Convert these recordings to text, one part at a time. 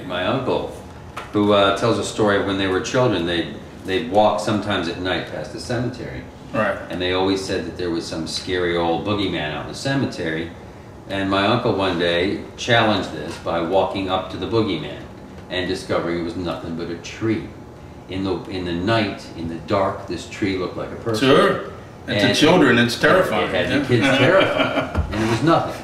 my uncle, who tells a story of when they were children. They'd walk sometimes at night past the cemetery. Right. And they always said that there was some scary old boogeyman out in the cemetery. And my uncle one day challenged this by walking up to the boogeyman and discovering it was nothing but a tree. In the night, in the dark, this tree looked like a person. Sure. And to children, it's terrifying. It had the kids terrified, and it was nothing.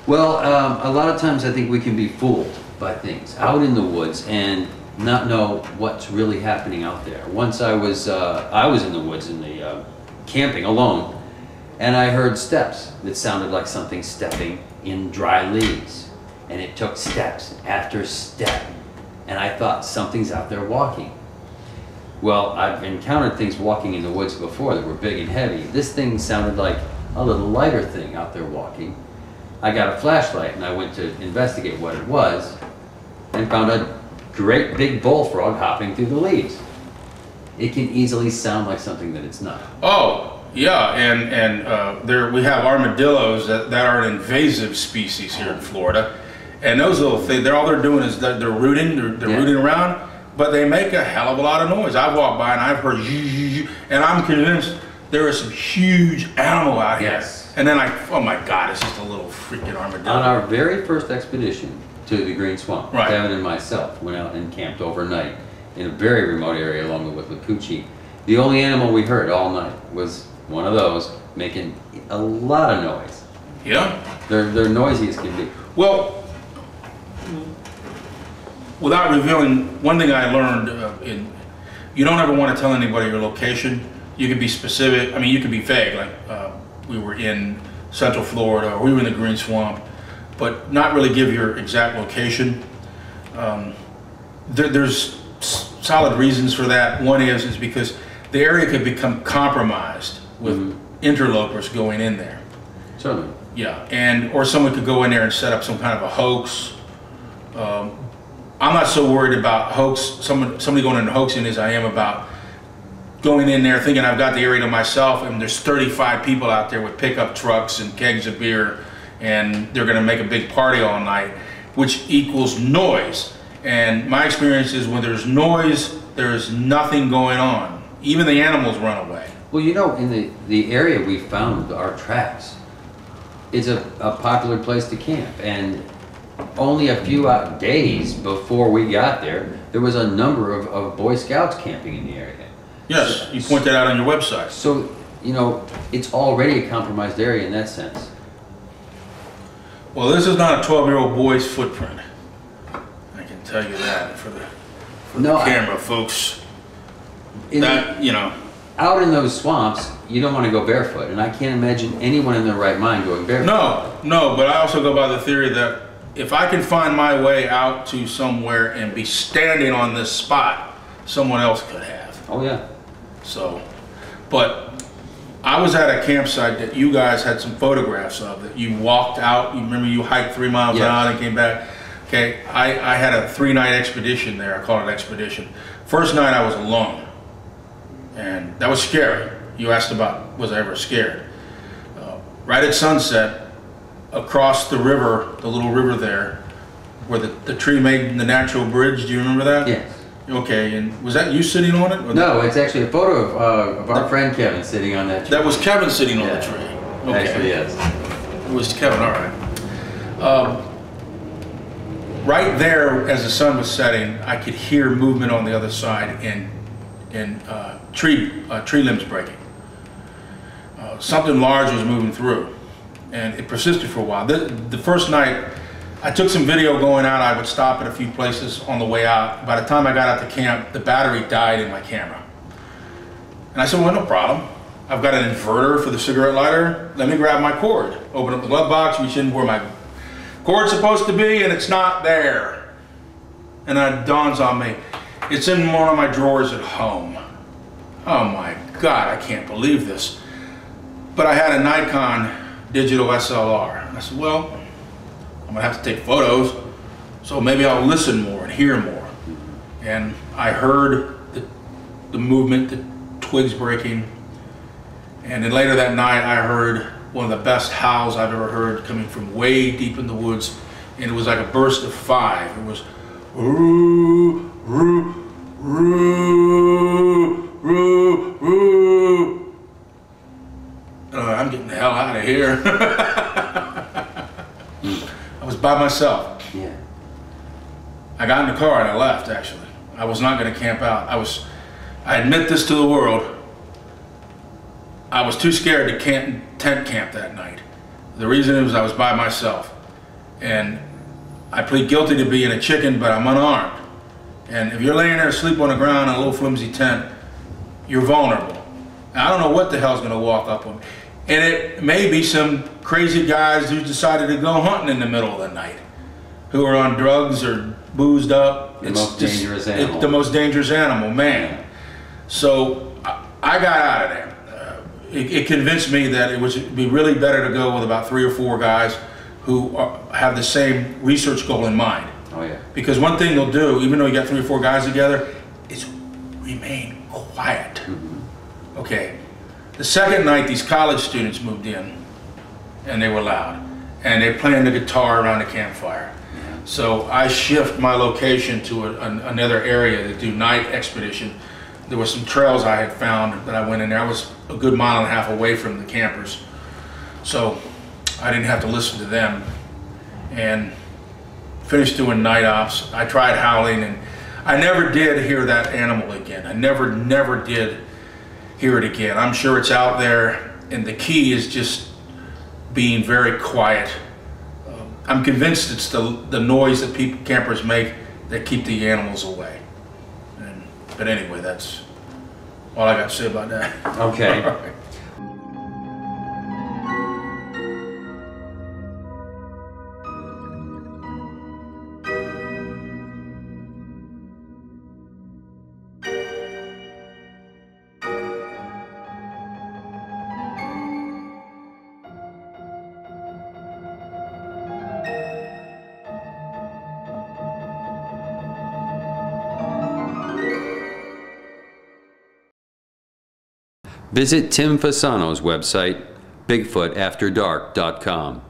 Well, a lot of times I think we can be fooled by things out in the woods and not know what's really happening out there. Once I was in the woods camping alone, and I heard steps that sounded like something stepping in dry leaves, and it took steps after step, and I thought something's out there walking. Well, I've encountered things walking in the woods before that were big and heavy. This thing sounded like a little lighter thing out there walking. I got a flashlight and I went to investigate what it was and found a great big bullfrog hopping through the leaves. It can easily sound like something that it's not. Oh, yeah, and there we have armadillos that are an invasive species here in Florida. And those little things, all they're doing is that they're rooting, they're rooting around. But they make a hell of a lot of noise. I've walked by and I've heard and I'm convinced there is some huge animal out here. Yes. And then oh my God, it's just a little freaking armadillo. On our very first expedition to the Green Swamp, right. Kevin and myself went out and camped overnight in a very remote area along the Withlacoochee. The only animal we heard all night was one of those making a lot of noise. Yeah? They're noisy as can be. Well, without revealing, one thing I learned, you don't ever want to tell anybody your location. You can be specific, I mean you can be vague, like we were in Central Florida or we were in the Green Swamp, but not really give your exact location. There's solid reasons for that. One is because the area could become compromised with interlopers going in there. Certainly. Yeah, or someone could go in there and set up some kind of a hoax. I'm not so worried about hoax, somebody going into hoaxing as I am about going in there thinking I've got the area to myself and there's 35 people out there with pickup trucks and kegs of beer and they're going to make a big party all night, which equals noise. And my experience is when there's noise, there's nothing going on. Even the animals run away. Well, you know, in the area we found our tracks, it's a popular place to camp, and only a few days before we got there, there was a number of Boy Scouts camping in the area. Yes, you point that out on your website. So, you know, it's already a compromised area in that sense. Well, this is not a 12-year-old boy's footprint. I can tell you that for the camera, folks. You know. Out in those swamps, you don't want to go barefoot, and I can't imagine anyone in their right mind going barefoot. No, but I also go by the theory that if I can find my way out to somewhere and be standing on this spot, someone else could have. Oh yeah. So, but I was at a campsite that you guys had some photographs of that you walked out. You remember you hiked 3 miles out and came back. Okay, I had a 3-night expedition there. I call it expedition. First night I was alone, and that was scary. You asked about was I ever scared. Right at sunset, across the river, the little river there, where the tree made the natural bridge. Do you remember that? Yes. Okay, and was that you sitting on it? No, it's actually a photo of our friend Kevin sitting on that tree. That was Kevin sitting on the tree. Okay. Actually, yes. It was Kevin, all right. Right there, as the sun was setting, I could hear movement on the other side and tree limbs breaking. Something large was moving through, and it persisted for a while. The first night, I took some video going out. I would stop at a few places on the way out. By the time I got out to camp, the battery died in my camera. And I said, well, no problem. I've got an inverter for the cigarette lighter. Let me grab my cord. Open up the glove box, reach in where my cord's supposed to be, and it's not there. And it dawns on me, it's in one of my drawers at home. Oh my God, I can't believe this. But I had a Nikon digital SLR. And I said, well, I'm gonna have to take photos, so maybe I'll listen more and hear more. And I heard the movement, the twigs breaking. And then later that night, I heard one of the best howls I've ever heard coming from way deep in the woods and it was like a burst of 5. It was roo, roo, roo, roo, roo. I'm getting the hell out of here. I was by myself. Yeah. I got in the car and I left, actually. I was not going to camp out. I admit this to the world. I was too scared to tent camp that night. The reason was I was by myself. And I plead guilty to being a chicken, but I'm unarmed. And if you're laying there asleep on the ground in a little flimsy tent, you're vulnerable. And I don't know what the hell's going to walk up on me. And it may be some crazy guys who decided to go hunting in the middle of the night, who are on drugs or boozed up. The most dangerous animal. It's the most dangerous animal, man. So I got out of there. It convinced me that it would be really better to go with about 3 or 4 guys who have the same research goal in mind. Oh yeah. Because one thing they'll do, even though you got 3 or 4 guys together, is remain quiet. Mm-hmm. Okay. The second night, these college students moved in, and they were loud, and they playing the guitar around the campfire. Yeah. So I shift my location to another area to do night expedition. There were some trails I had found that I went in there. I was a good 1.5 miles away from the campers, so I didn't have to listen to them. And finished doing night ops. I tried howling, and I never did hear that animal again. I never did hear it again. I'm sure it's out there, and the key is just being very quiet. I'm convinced it's the noise that campers make that keep the animals away. But anyway, that's all I got to say about that. Okay. All right. Visit Tim Fasano's website, bigfootafterdark.com.